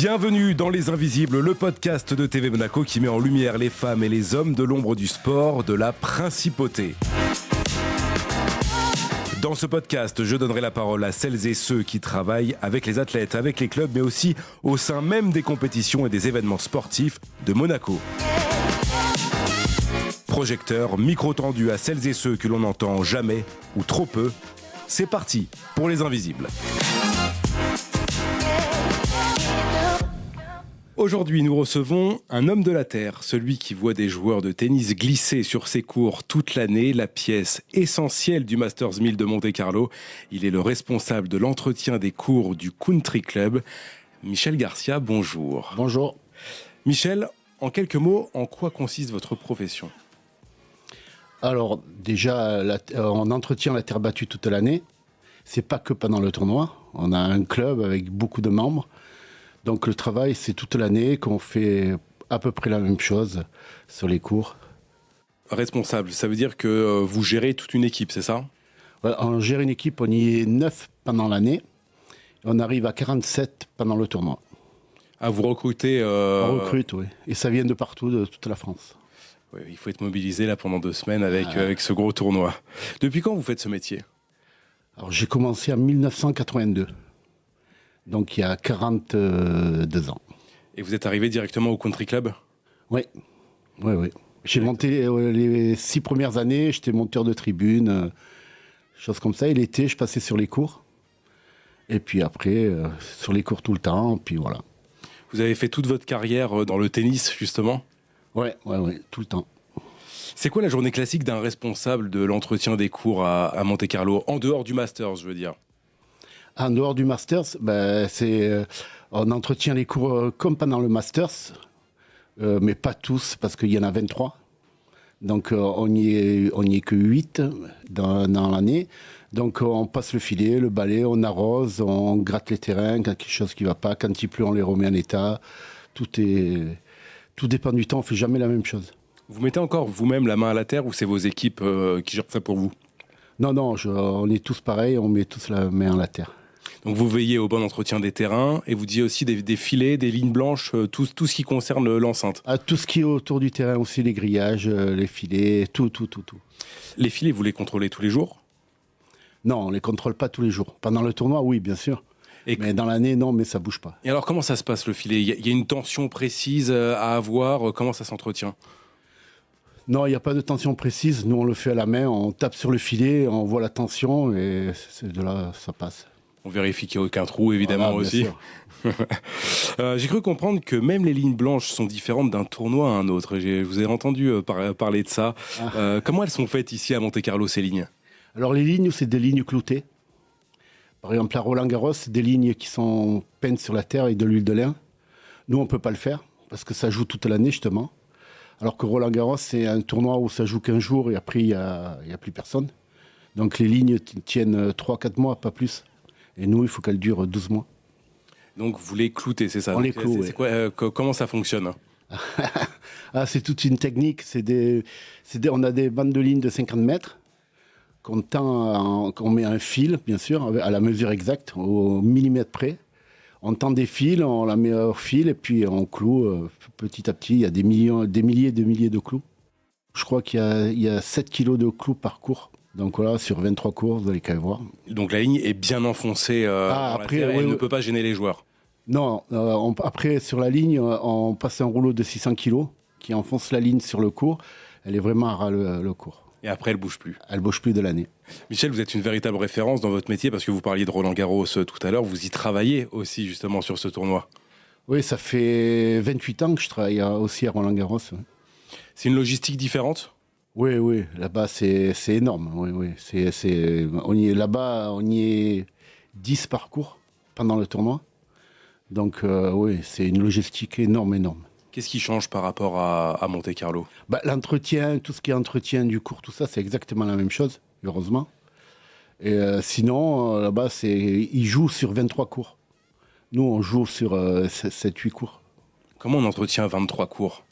Bienvenue dans Les Invisibles, le podcast de TV Monaco qui met en lumière les femmes et les hommes de l'ombre du sport, de la principauté. Dans ce podcast, je donnerai la parole à celles et ceux qui travaillent avec les athlètes, avec les clubs, mais aussi au sein même des compétitions et des événements sportifs de Monaco. Projecteur, micro tendu à celles et ceux que l'on n'entend jamais ou trop peu. C'est parti pour Les Invisibles. Aujourd'hui, nous recevons un homme de la terre, celui qui voit des joueurs de tennis glisser sur ses cours toute l'année, la pièce essentielle du Masters 1000 de Monte-Carlo. Il est le responsable de l'entretien des cours du Country Club. Michel Garcia, bonjour. Bonjour. Michel, en quelques mots, en quoi consiste votre profession ? Alors déjà, on entretient la terre battue toute l'année. C'est pas que pendant le tournoi. On a un club avec beaucoup de membres. Donc le travail, c'est toute l'année qu'on fait à peu près la même chose sur les cours. Responsable, ça veut dire que vous gérez toute une équipe, c'est ça ? Ouais, on gère une équipe, on y est 9 pendant l'année. On arrive à 47 pendant le tournoi. Ah, vous recrutez On recrute, oui. Et ça vient de partout, de toute la France. Oui, il faut être mobilisé là pendant 2 semaines avec ce gros tournoi. Depuis quand vous faites ce métier ? Alors j'ai commencé en 1982. Donc il y a 42 ans. Et vous êtes arrivé directement au Country Club ? Oui. J'ai monté les 6 premières années, j'étais monteur de tribune, choses comme ça. Et l'été, je passais sur les cours. Et puis après, sur les cours tout le temps, puis voilà. Vous avez fait toute votre carrière dans le tennis, justement ? Oui, tout le temps. C'est quoi la journée classique d'un responsable de l'entretien des cours à Monte-Carlo, en dehors du Masters, je veux dire ? En dehors du Masters, on entretient les cours comme pendant le Masters, mais pas tous, parce qu'il y en a 23. Donc on n'y est que 8 dans l'année. Donc on passe le filet, le balai, on arrose, on gratte les terrains quand quelque chose qui ne va pas. Quand il pleut, on les remet en état. Tout dépend du temps, on ne fait jamais la même chose. Vous mettez encore vous-même la main à la terre ou c'est vos équipes qui gèrent ça pour vous ? Non, on est tous pareils, on met tous la main à la terre. Donc vous veillez au bon entretien des terrains et vous disiez aussi des filets, des lignes blanches, tout ce qui concerne l'enceinte. Tout ce qui est autour du terrain aussi, les grillages, les filets, tout. Les filets, vous les contrôlez tous les jours ? Non, on ne les contrôle pas tous les jours. Pendant le tournoi, oui, bien sûr. Mais dans l'année, non, mais ça ne bouge pas. Et alors comment ça se passe le filet ? Il y a une tension précise à avoir ? Comment ça s'entretient ? Non, il n'y a pas de tension précise. Nous, on le fait à la main, on tape sur le filet, on voit la tension et de là, ça passe. On vérifie qu'il n'y a aucun trou, évidemment, voilà, aussi. J'ai cru comprendre que même les lignes blanches sont différentes d'un tournoi à un autre. Je vous ai entendu parler de ça. Comment elles sont faites ici à Monte-Carlo, ces lignes ? Alors, les lignes, c'est des lignes cloutées. Par exemple, à Roland-Garros, c'est des lignes qui sont peintes sur la terre avec de l'huile de lin. Nous, on ne peut pas le faire parce que ça joue toute l'année, justement. Alors que Roland-Garros, c'est un tournoi où ça joue qu'un jour et après, il n'y a plus personne. Donc, les lignes tiennent 3-4 mois, pas plus. Et nous, il faut qu'elles durent 12 mois. Donc, vous les cloutez, c'est ça ? On les cloue, c'est quoi, comment ça fonctionne ? C'est toute une technique. On a des bandes de lignes de 50 mètres qu'on met un fil, bien sûr, à la mesure exacte, au millimètre près. On tend des fils, on la met au fil et puis on cloue petit à petit. Il y a des milliers de clous. Je crois qu'il y a 7 kilos de clous par cours. Donc voilà, sur 23 cours, vous allez qu'à voir. Donc la ligne est bien enfoncée dans la terre et elle ne peut pas gêner les joueurs. Non, après sur la ligne, on passe un rouleau de 600 kilos qui enfonce la ligne sur le cours. Elle est vraiment à ras le cours. Et après, elle ne bouge plus. Elle ne bouge plus de l'année. Michel, vous êtes une véritable référence dans votre métier parce que vous parliez de Roland-Garros tout à l'heure. Vous y travaillez aussi justement sur ce tournoi. Oui, ça fait 28 ans que je travaille aussi à Roland-Garros. C'est une logistique différente ? Oui, là-bas c'est énorme. Oui. On y est 10 parcours pendant le tournoi. Donc oui, c'est une logistique énorme. Qu'est-ce qui change par rapport à Monte-Carlo ? L'entretien, tout ce qui est entretien du cours, tout ça, c'est exactement la même chose, heureusement. Et sinon, là-bas, ils jouent sur 23 cours. Nous, on joue sur 7-8 cours. Comment on entretient 23 cours ?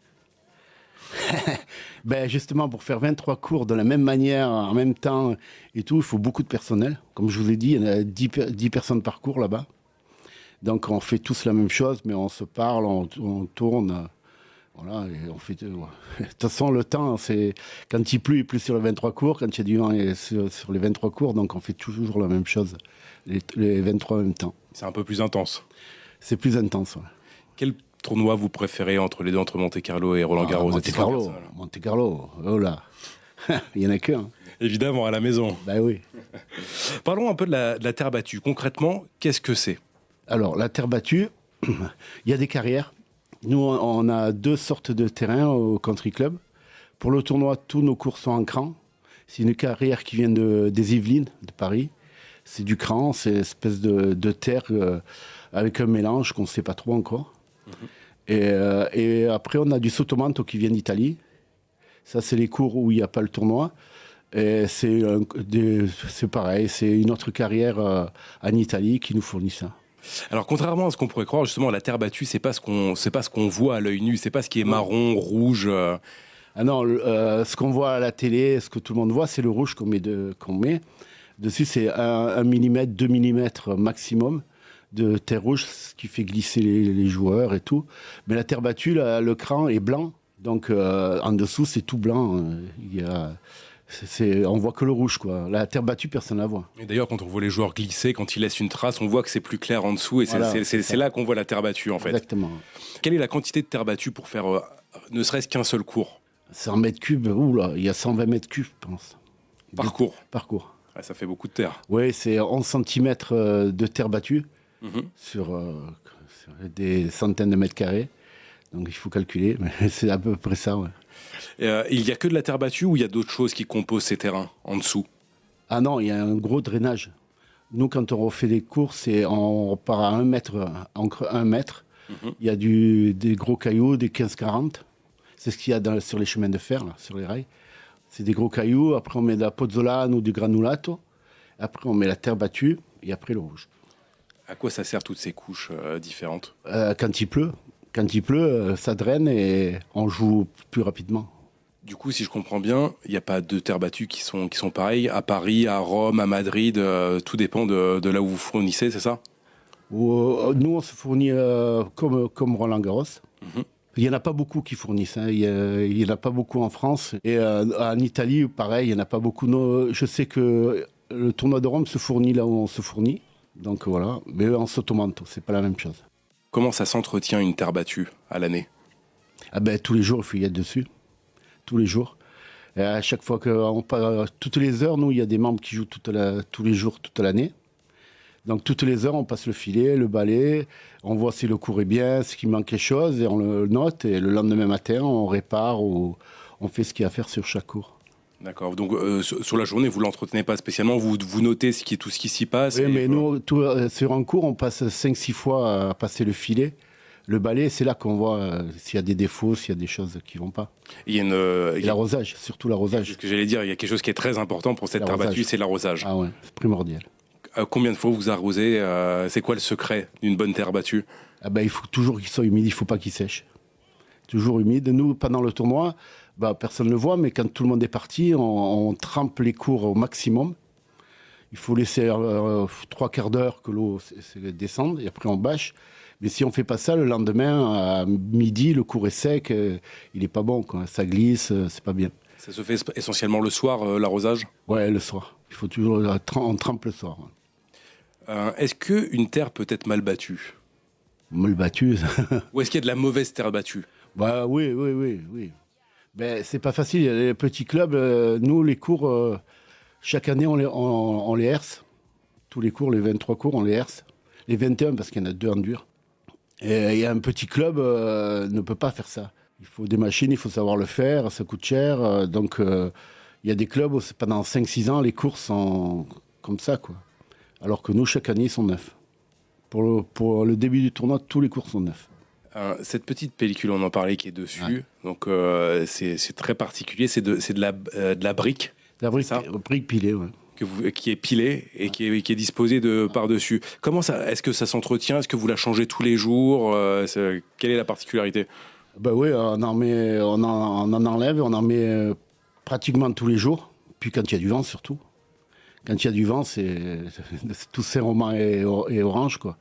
Justement, pour faire 23 cours de la même manière, en même temps et tout, il faut beaucoup de personnel. Comme je vous ai dit, il y en a 10 personnes par cours là-bas. Donc on fait tous la même chose, mais on se parle, on tourne. Voilà, et on fait. Ouais. De toute façon, le temps, c'est quand il pleut sur les 23 cours. Quand il y a du vent, et sur les 23 cours. Donc on fait toujours la même chose, les 23 en même temps. C'est un peu plus intense. C'est plus intense. Ouais. Quel tournoi vous préférez entre les deux, entre Monte-Carlo et Roland-Garros? Monte-Carlo, oh là, il y en a qu'un. Évidemment, à la maison. Ben oui. Parlons un peu de la terre battue. Concrètement, qu'est-ce que c'est? Alors, la terre battue, il y a des carrières. Nous, on a 2 sortes de terrains au country club. Pour le tournoi, tous nos cours sont en cran. C'est une carrière qui vient des Yvelines, de Paris. C'est du cran, c'est une espèce de terre avec un mélange qu'on ne sait pas trop encore. Et après, on a du Sottomanto qui vient d'Italie. Ça, c'est les cours où il n'y a pas le tournoi. Et c'est pareil, c'est une autre carrière en Italie qui nous fournit ça. Alors, contrairement à ce qu'on pourrait croire, justement, la terre battue, c'est pas ce qu'on voit à l'œil nu, c'est pas ce qui est marron, rouge. Ah non, ce qu'on voit à la télé, ce que tout le monde voit, c'est le rouge qu'on met. Dessus, c'est 1 mm, 2 mm maximum de terre rouge, ce qui fait glisser les joueurs et tout. Mais la terre battue, le cran est blanc, donc en dessous, c'est tout blanc. On voit que le rouge, quoi. La terre battue, personne ne la voit. Et d'ailleurs, quand on voit les joueurs glisser, quand ils laissent une trace, on voit que c'est plus clair en dessous. Et voilà, c'est là qu'on voit la terre battue, en fait. Exactement. Quelle est la quantité de terre battue pour faire ne serait-ce qu'un seul cours? 100 mètres cubes, oula, il y a 120 mètres cubes, je pense. Parcours. Ouais, ça fait beaucoup de terre. Oui, c'est 11 cm de terre battue sur des centaines de mètres carrés. Donc il faut calculer, mais c'est à peu près ça, ouais. Il n'y a que de la terre battue ou il y a d'autres choses qui composent ces terrains en dessous? Ah non, il y a un gros drainage. Nous, quand on refait des courses, on part à 1 mètre, entre 1 mètre. Il y a des gros cailloux, des 15-40. C'est ce qu'il y a sur les chemins de fer, là, sur les rails. C'est des gros cailloux. Après, on met de la pozzolane ou du granulato. Après, on met la terre battue et après le rouge. À quoi ça sert toutes ces couches différentes? Quand il pleut, ça draine et on joue plus rapidement. Du coup, si je comprends bien, il n'y a pas de terre battue qui sont pareilles à Paris, à Rome, à Madrid. Tout dépend de là où vous fournissez, c'est ça? Nous, on se fournit comme Roland-Garros. Il n'y en a pas beaucoup qui fournissent. Hein. Il n'y en a pas beaucoup en France. Et en Italie, pareil, il n'y en a pas beaucoup. Je sais que le tournoi de Rome se fournit là où on se fournit. Donc voilà. Mais en Sottomanto, c'est pas la même chose. Comment ça s'entretient une terre battue à l'année? Ah ben, tous les jours, il faut y être dessus. Tous les jours. Et à chaque fois qu'on part, toutes les heures, nous, il y a des membres qui jouent tous les jours, toute l'année. Donc toutes les heures, on passe le filet, le balai, on voit si le cours est bien, s'il manque quelque chose, et on le note. Et le lendemain matin, on répare ou on fait ce qu'il y a à faire sur chaque cours. D'accord. Donc sur la journée, vous ne l'entretenez pas spécialement, vous notez tout ce qui s'y passe. Oui, mais nous, sur un cours, on passe 5-6 fois à passer le filet. Le balai, c'est là qu'on voit s'il y a des défauts, s'il y a des choses qui ne vont pas. Il y a l'arrosage, surtout l'arrosage. C'est ce que j'allais dire, il y a quelque chose qui est très important pour cette terre battue, c'est l'arrosage. Ah ouais, c'est primordial. Combien de fois vous arrosez? C'est quoi le secret d'une bonne terre battue? Il faut toujours qu'il soit humide, il ne faut pas qu'il sèche. Toujours humide. Nous, pendant le tournoi, personne ne le voit, mais quand tout le monde est parti, on trempe les cours au maximum. Il faut laisser 3/4 d'heure que l'eau descende, et après on bâche. Mais si on ne fait pas ça, le lendemain, à midi, le cours est sec, il n'est pas bon, quoi. Ça glisse, c'est pas bien. Ça se fait essentiellement le soir, l'arrosage? Ouais, le soir. Il faut toujours, on trempe le soir. Est-ce qu'une terre peut être mal battue? Mal battue? Ou est-ce qu'il y a de la mauvaise terre battue? Oui. C'est pas facile. Les petits clubs, nous, les cours, chaque année, on les herse. Tous les cours, les 23 cours, on les herse. Les 21, parce qu'il y en a 2 en dur. Et un petit club ne peut pas faire ça. Il faut des machines, il faut savoir le faire, ça coûte cher. Donc, il y a des clubs où pendant 5-6 ans, les cours sont comme ça, quoi. Alors que nous, chaque année, ils sont neufs. Pour le début du tournoi, tous les cours sont neufs. Cette petite pellicule, on en parlait, qui est dessus, ouais. Donc c'est très particulier, c'est de la brique. La brique pilée, ouais. Qui est pilée et qui est disposée par-dessus. Comment ça? Est-ce que ça s'entretient? Est-ce que vous la changez tous les jours? Quelle est la particularité? Oui, on en enlève, on en met pratiquement tous les jours. Puis quand il y a du vent, surtout. Quand il y a du vent, c'est tout serrement et orange, quoi.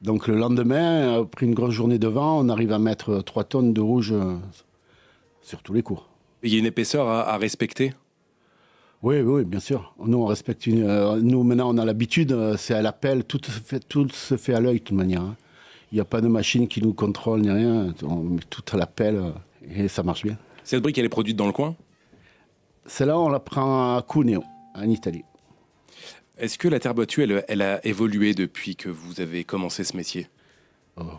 Donc le lendemain, après une grosse journée de vent, on arrive à mettre 3 tonnes de rouge sur tous les cours. Il y a une épaisseur à respecter? Oui, oui, bien sûr. Nous, on respecte nous, maintenant, on a l'habitude, c'est à l'appel, tout se fait à l'œil de toute manière. Hein. Il n'y a pas de machine qui nous contrôle ni rien. On met tout à l'appel et ça marche bien. Cette brique, elle est produite dans le coin? Celle-là, on la prend à Cuneo, en Italie. Est-ce que la terre battue, elle a évolué depuis que vous avez commencé ce métier?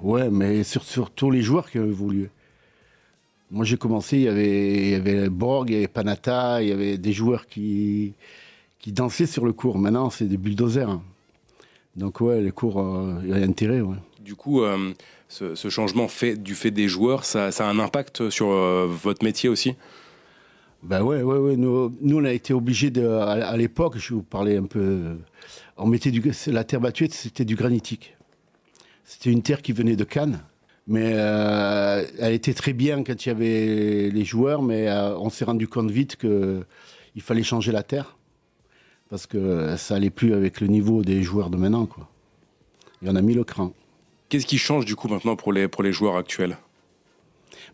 Ouais, mais sur tous les joueurs qui ont évolué. Moi, j'ai commencé, il y avait Borg, il y avait Panatta, il y avait des joueurs qui dansaient sur le cours. Maintenant, c'est des bulldozers. Hein. Donc, ouais, les cours, il y a intérêt, ouais. Du coup, ce changement du fait des joueurs, ça a un impact sur votre métier aussi? Ben ouais. Nous, on a été obligés à l'époque, je vais vous parler un peu. On mettait la terre battue, c'était du granitique. C'était une terre qui venait de Cannes, mais elle était très bien quand il y avait les joueurs, mais on s'est rendu compte vite qu'il fallait changer la terre parce que ça allait plus avec le niveau des joueurs de maintenant, quoi. Et on a mis le cran. Qu'est-ce qui change du coup maintenant pour les joueurs actuels?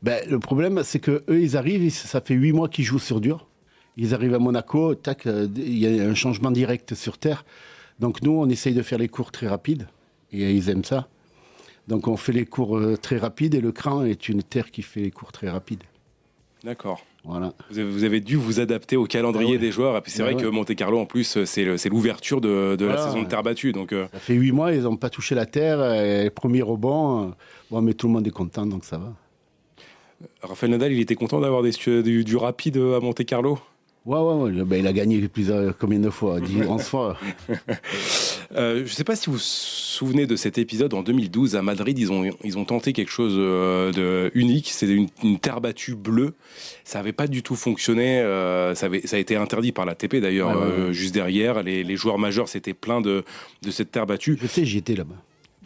Ben, le problème, c'est qu'eux, ils arrivent, ça fait 8 mois qu'ils jouent sur dur. Ils arrivent à Monaco, tac, il y a un changement direct sur terre. Donc nous, on essaye de faire les cours très rapides, et ils aiment ça. Donc on fait les cours très rapides, et le cran est une terre qui fait les cours très rapides. D'accord. Voilà. Vous avez dû vous adapter au calendrier des joueurs. Et puis c'est vrai que Monte-Carlo, en plus, c'est l'ouverture de la saison de terre battue. Donc, ça fait 8 mois, ils n'ont pas touché la terre. Et premier rebond, bon, mais tout le monde est content, donc ça va. Rafael Nadal, il était content d'avoir du rapide à Monte-Carlo? Ouais. Ben, il a gagné combien de fois? 11 fois. Je ne sais pas si vous vous souvenez de cet épisode en 2012 à Madrid. Ils ont tenté quelque chose de unique. C'était une terre battue bleue. Ça n'avait pas du tout fonctionné. Ça a été interdit par la TP d'ailleurs, juste derrière. Les joueurs majeurs s'étaient plaints de cette terre battue. Je sais, j'y étais là-bas.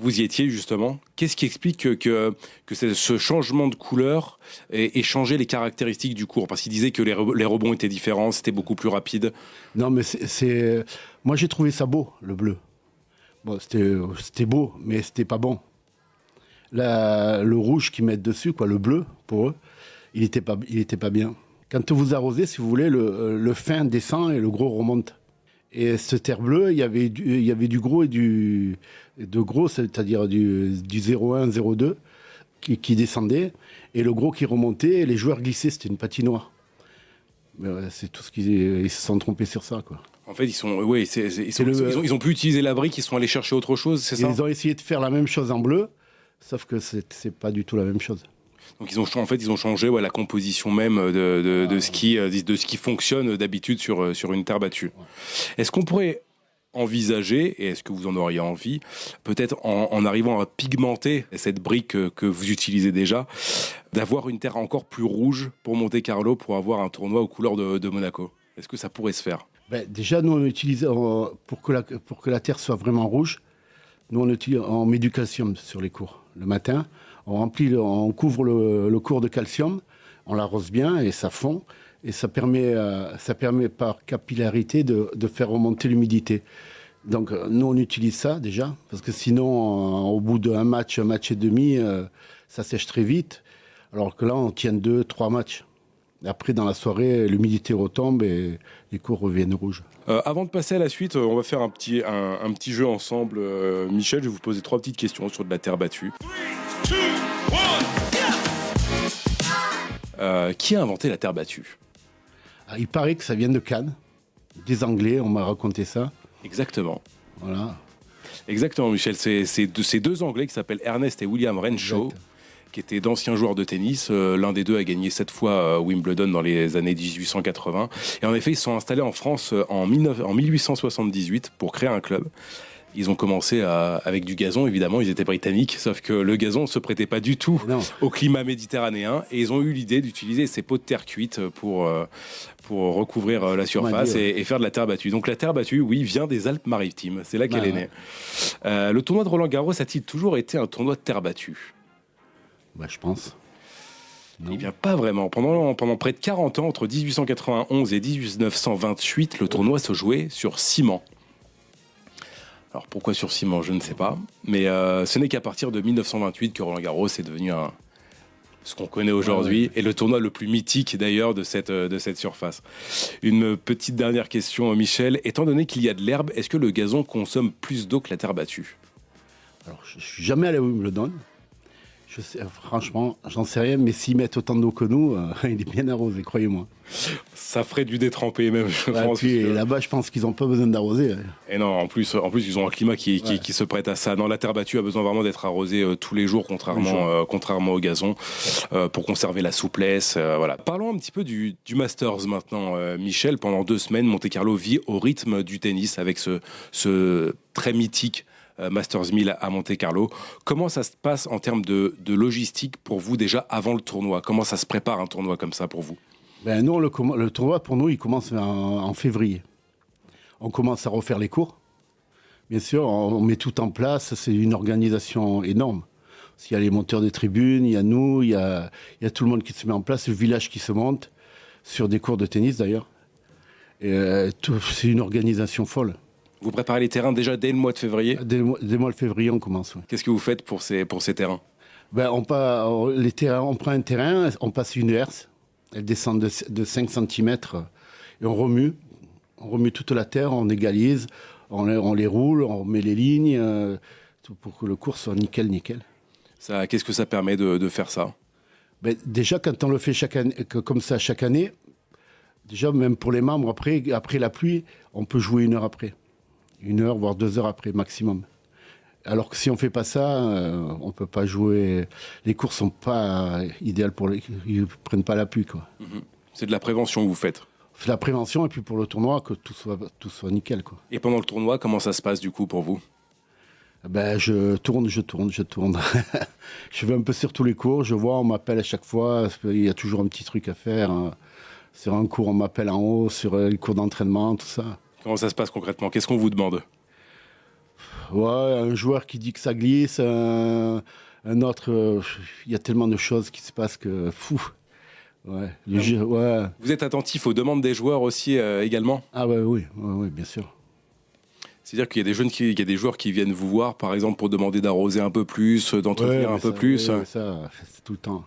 Vous y étiez justement. Qu'est-ce qui explique que ce changement de couleur ait changé les caractéristiques du cours? Parce qu'il disait que les rebonds étaient différents, c'était beaucoup plus rapide. Non, mais moi j'ai trouvé ça beau, le bleu. Bon, c'était beau, mais c'était pas bon. Le rouge qu'ils mettent dessus, quoi, le bleu, pour eux, il était pas bien. Quand vous arrosez, si vous voulez, le fin descend et le gros remonte. Et ce terre bleu, il y avait du gros et de gros, c'est-à-dire du 0,1, 0,2 qui descendait, et le gros qui remontait, et les joueurs glissaient, c'était une patinoire. Mais ouais, c'est tout ils se sont trompés sur ça, quoi. En fait, ils ont pu utiliser la brique, ils sont allés chercher autre chose, c'est ça? Ils ont essayé de faire la même chose en bleu, sauf que c'est pas du tout la même chose. Donc ils ont changé la composition même de ce qui fonctionne d'habitude sur une terre battue. Ouais. Est-ce qu'on pourrait envisager, et est-ce que vous en auriez envie, peut-être en arrivant à pigmenter cette brique que vous utilisez déjà, d'avoir une terre encore plus rouge pour Monte-Carlo, pour avoir un tournoi aux couleurs de Monaco? Est-ce que ça pourrait se faire? Déjà, nous, on utilise, pour que la terre soit vraiment rouge, nous, on met du calcium sur les cours. Le matin, on couvre le cours de calcium, on l'arrose bien et ça fond. Et ça permet par capillarité de faire remonter l'humidité. Donc, nous, on utilise ça déjà, parce que sinon, au bout d'un match, un match et demi, ça sèche très vite. Alors que là, on tient 2-3 matchs. Et après, dans la soirée, l'humidité retombe et les cours reviennent rouges. Avant de passer à la suite, on va faire un petit jeu ensemble. Michel, je vais vous poser 3 petites questions sur de la terre battue. 3, 2, 1, qui a inventé la terre battue? Il paraît que ça vient de Cannes, des Anglais, on m'a raconté ça. Exactement. Voilà. Exactement, Michel. C'est deux Anglais qui s'appellent Ernest et William Renshaw, qui étaient d'anciens joueurs de tennis. L'un des deux a gagné 7 fois Wimbledon dans les années 1880. Et en effet, ils se sont installés en France en 1878 pour créer un club. Ils ont commencé avec du gazon, évidemment, ils étaient britanniques, sauf que le gazon ne se prêtait pas du tout au climat méditerranéen. Et ils ont eu l'idée d'utiliser ces pots de terre cuite pour recouvrir la surface et faire de la terre battue. Donc la terre battue, oui, vient des Alpes-Maritimes. C'est là qu'elle est née. Le tournoi de Roland-Garros a-t-il toujours été un tournoi de terre battue? Je pense. Eh bien, pas vraiment. Pendant près de 40 ans, entre 1891 et 1928, le tournoi se jouait sur ciment. Alors pourquoi sur ciment, je ne sais pas. Mais ce n'est qu'à partir de 1928 que Roland Garros est devenu ce qu'on connaît aujourd'hui, et le tournoi le plus mythique d'ailleurs de cette surface. Une petite dernière question, Michel. Étant donné qu'il y a de l'herbe, est-ce que le gazon consomme plus d'eau que la terre battue? Alors, je suis jamais allé à Wimbledon. Je sais, franchement, j'en sais rien, mais s'ils mettent autant d'eau que nous, il est bien arrosé, croyez-moi. Ça ferait du détrempé même, je pense. Puis là-bas, je pense qu'ils n'ont pas besoin d'arroser. Et non, en plus, ils ont un climat qui se prête à ça. Non, la terre battue a besoin vraiment d'être arrosée tous les jours, contrairement au gazon, pour conserver la souplesse. Voilà. Parlons un petit peu du Masters maintenant, Michel. Pendant 2 semaines, Monte-Carlo vit au rythme du tennis avec ce très mythique Masters 1000 à Monte-Carlo. Comment ça se passe en termes de logistique pour vous déjà avant le tournoi? Comment ça se prépare un tournoi comme ça pour vous? Nous, le tournoi, pour nous, il commence en février. On commence à refaire les cours. Bien sûr, on met tout en place. C'est une organisation énorme. Il y a les monteurs des tribunes, il y a nous, il y a tout le monde qui se met en place, le village qui se monte, sur des cours de tennis d'ailleurs. C'est une organisation folle. Vous préparez les terrains déjà dès le mois de février? Dès le mois de février, on commence. Ouais. Qu'est-ce que vous faites pour ces terrains? On prend un terrain, on passe une herse, elle descend de 5 cm et on remue toute la terre, on égalise, on les roule, on met les lignes pour que le cours soit nickel. Qu'est-ce que ça permet de faire ça? Déjà, quand on le fait comme ça chaque année, déjà même pour les membres, après la pluie, on peut jouer 1 heure après. 1 heure, voire 2 heures après, maximum. Alors que si on ne fait pas ça, on ne peut pas jouer. Les cours ne sont pas idéales ils ne prennent pas l'appui, quoi. C'est de la prévention que vous faites? On fait la prévention et puis pour le tournoi, que tout soit nickel, quoi. Et pendant le tournoi, comment ça se passe du coup pour vous? Je tourne. Je vais un peu sur tous les cours, je vois, on m'appelle à chaque fois, il y a toujours un petit truc à faire. Sur un cours, on m'appelle en haut, sur les cours d'entraînement, tout ça. Comment ça se passe concrètement? Qu'est-ce qu'on vous demande? Un joueur qui dit que ça glisse, un autre... Il y a tellement de choses qui se passent que... Fou. Ouais. Vous êtes attentif aux demandes des joueurs aussi également? Oui, bien sûr. C'est-à-dire qu'il y a des joueurs qui viennent vous voir, par exemple, pour demander d'arroser un peu plus, d'entretenir un peu plus. Oui, ça, c'est tout le temps.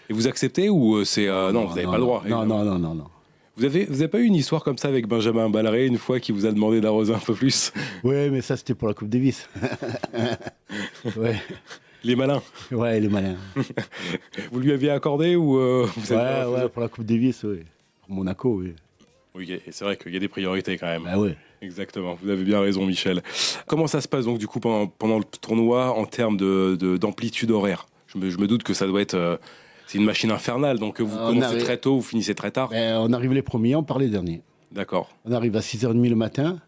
Et vous acceptez ou c'est... non, vous n'avez pas le droit. Non. Vous avez pas eu une histoire comme ça avec Benjamin Ballaré, une fois, qui vous a demandé d'arroser un peu plus? Oui, mais ça, c'était pour la Coupe Davis. Ouais. Les malins. Ouais, les malins. Vous lui aviez accordé ou vous avez pour la Coupe Davis, oui. Pour Monaco, oui. Oui, et c'est vrai qu'il y a des priorités quand même. Oui. Exactement, vous avez bien raison, Michel. Comment ça se passe donc du coup pendant le tournoi en termes d'amplitude horaire? Je me doute que ça doit être... c'est une machine infernale, donc vous commencez très tôt, vous finissez très tard. On arrive les premiers, on part les derniers. D'accord. On arrive à 6h30 le matin,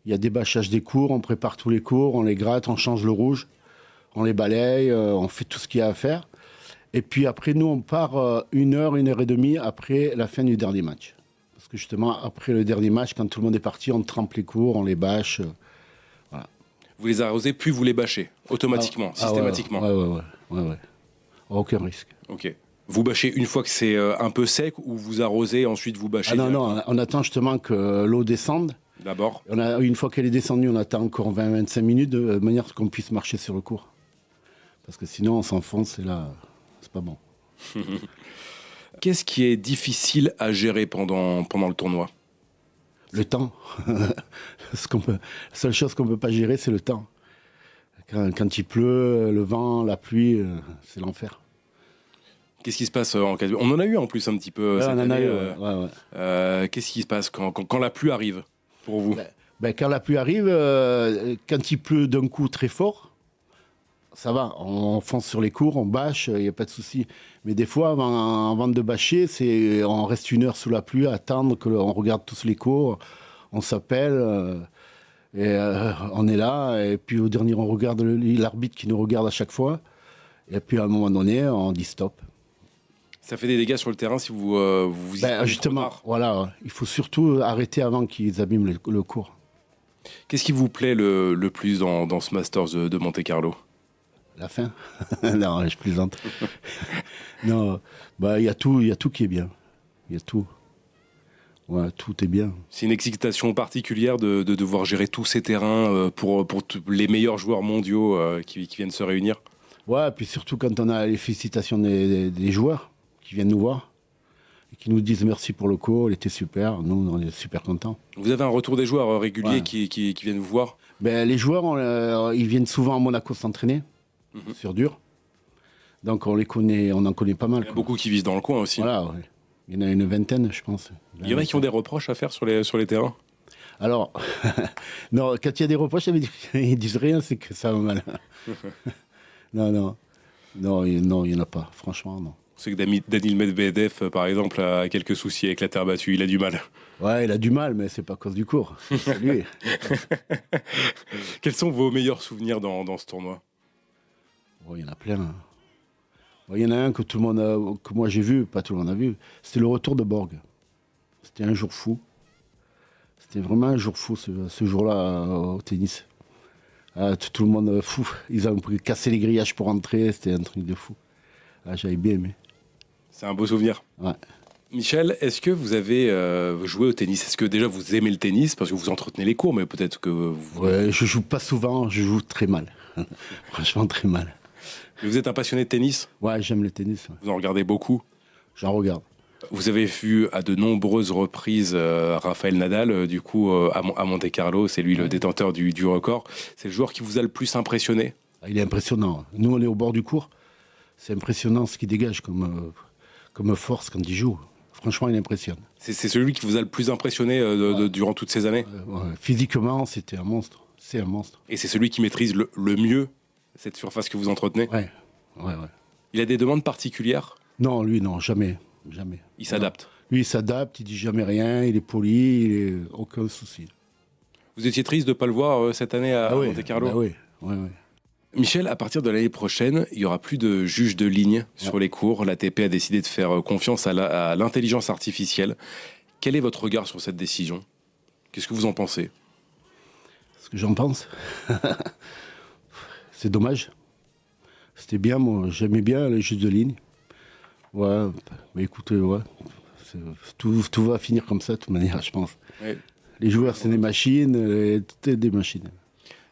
il y a des bâchages des cours, on prépare tous les cours, on les gratte, on change le rouge, on les balaye, on fait tout ce qu'il y a à faire. Et puis après, nous, on part 1 heure, 1h30 après la fin du dernier match. Parce que justement, après le dernier match, quand tout le monde est parti, on trempe les cours, on les bâche. Voilà. Vous les arrosez, puis vous les bâchez, automatiquement, systématiquement. Ouais. Aucun risque. Ok. Vous bâchez une fois que c'est un peu sec ou vous arrosez, ensuite vous bâchez? Non, on attend justement que l'eau descende. D'abord. Une fois qu'elle est descendue, on attend encore 20-25 minutes de manière qu'on puisse marcher sur le cours. Parce que sinon, on s'enfonce et là, c'est pas bon. Qu'est-ce qui est difficile à gérer pendant le tournoi? Le temps. La seule chose qu'on ne peut pas gérer, c'est le temps. Quand il pleut, le vent, la pluie, c'est l'enfer. Qu'est-ce qui se passe en cas de... On en a eu en plus un petit peu cette année. Qu'est-ce qui se passe quand la pluie arrive pour vous? Quand la pluie arrive, quand il pleut d'un coup très fort, ça va, on fonce sur les cours, on bâche, il n'y a pas de souci. Mais des fois, avant de bâcher, on reste 1 heure sous la pluie à attendre qu'on regarde tous les cours, on s'appelle, on est là, et puis au dernier, on regarde l'arbitre qui nous regarde à chaque fois, et puis à un moment donné, on dit stop. Ça fait des dégâts sur le terrain si vous justement, voilà, il faut surtout arrêter avant qu'ils abîment le cours. Qu'est-ce qui vous plaît le plus dans ce Masters de Monte-Carlo? La fin. Non, je plaisante. Non, il y a tout qui est bien. Il y a tout. Ouais, tout est bien. C'est une excitation particulière de devoir gérer tous ces terrains pour les meilleurs joueurs mondiaux qui viennent se réunir. Ouais, puis surtout quand on a les félicitations des joueurs qui viennent nous voir et qui nous disent merci pour le cours, il était super, nous on est super contents. Vous avez un retour des joueurs réguliers qui viennent vous voir? Ben, les joueurs, ils viennent souvent à Monaco s'entraîner sur dur. Donc on en connaît pas mal. Il y en a beaucoup qui vivent dans le coin aussi. Voilà, ouais. Il y en a une vingtaine, je pense. Il y en a qui ont des reproches à faire sur les terrains? Alors, non, quand il y a des reproches, ils disent rien, c'est que ça va mal. Non, il n'y en a pas, franchement, non. C'est que Daniil Medvedev, par exemple, a quelques soucis avec la terre battue, il a du mal. Ouais, il a du mal, mais c'est pas à cause du cours. C'est lui. Quels sont vos meilleurs souvenirs dans ce tournoi? Oh, il y en a plein. Il y en a un que moi j'ai vu, pas tout le monde a vu. C'était le retour de Borg. C'était un jour fou. C'était vraiment un jour fou ce jour-là au tennis. Tout le monde fou. Ils ont cassé les grillages pour entrer. C'était un truc de fou. J'avais bien aimé. C'est un beau souvenir. Ouais. Michel, est-ce que vous avez joué au tennis? Est-ce que déjà vous aimez le tennis? Parce que vous entretenez les cours, mais peut-être que vous... Ouais, je joue pas souvent, je joue très mal. Franchement, très mal. Mais vous êtes un passionné de tennis? Ouais, j'aime le tennis. Ouais. Vous en regardez beaucoup? J'en regarde. Vous avez vu à de nombreuses reprises Rafael Nadal, du coup, à Monte-Carlo. C'est lui le détenteur du record. C'est le joueur qui vous a le plus impressionné? Il est impressionnant. Nous, on est au bord du court. C'est impressionnant ce qu'il dégage comme force quand il joue. Franchement, il impressionne. C'est celui qui vous a le plus impressionné durant toutes ces années? Ouais. Physiquement, c'était un monstre. C'est un monstre. Et c'est celui qui maîtrise le mieux cette surface que vous entretenez? Ouais. Il a des demandes particulières? Non, lui, non, jamais. Il s'adapte? Lui, il s'adapte, il dit jamais rien, il est poli, aucun souci. Vous étiez triste de ne pas le voir cette année à Monte-Carlo? Bah oui. Michel, à partir de l'année prochaine, il n'y aura plus de juge de ligne sur les cours. L'ATP a décidé de faire confiance à l'intelligence artificielle. Quel est votre regard sur cette décision? Qu'est-ce que vous en pensez? Ce que j'en pense, c'est dommage. C'était bien, moi, j'aimais bien les juges de ligne. Ouais, mais écoutez, tout va finir comme ça de toute manière, je pense. Ouais. Les joueurs, c'est des machines, des machines.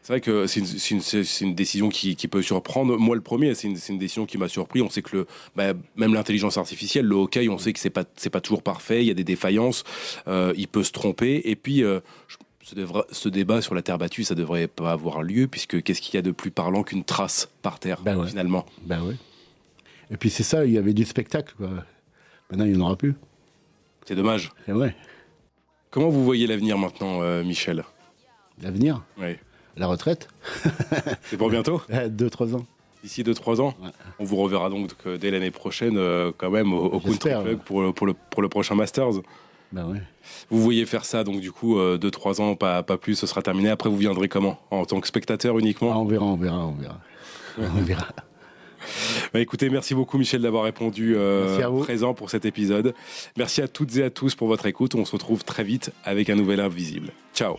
C'est vrai que c'est une décision qui peut surprendre. Moi, le premier, c'est une décision qui m'a surpris. On sait que même l'intelligence artificielle, le hockey, on sait que c'est pas toujours parfait. Il y a des défaillances. Il peut se tromper. Et puis, ce débat sur la terre battue, ça devrait pas avoir lieu, puisque qu'est-ce qu'il y a de plus parlant qu'une trace par terre, finalement? Ben ouais. Et puis c'est ça, il y avait du spectacle, quoi. Maintenant, il n'y en aura plus. C'est dommage. C'est vrai. Comment vous voyez l'avenir maintenant, Michel? L'avenir? Oui. La retraite? C'est pour bientôt? 2-3 ans. D'ici 2-3 ans? Ouais. On vous reverra donc dès l'année prochaine, quand même, au Country Club pour le prochain Masters. Ben ouais. Vous voyez faire ça, donc du coup, 2-3 ans, pas plus, ce sera terminé. Après, vous viendrez comment? En tant que spectateur uniquement? On verra. On verra. Écoutez, merci beaucoup Michel d'avoir répondu présent pour cet épisode. Merci à toutes et à tous pour votre écoute. On se retrouve très vite avec un nouvel Invisible. Ciao.